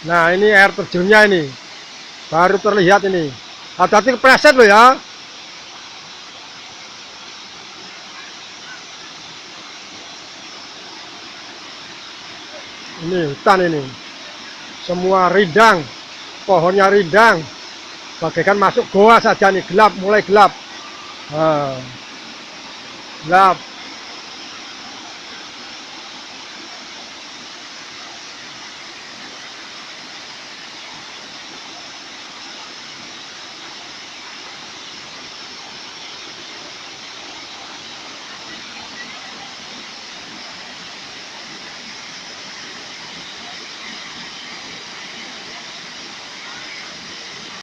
Nah, ini air terjunnya ini. Baru terlihat ini. Hati-hati kepleset loh ya. Ini hutan ini. Semua rindang. Pohonnya rindang. Bagaikan masuk goa saja nih. Gelap, mulai gelap. Gelap.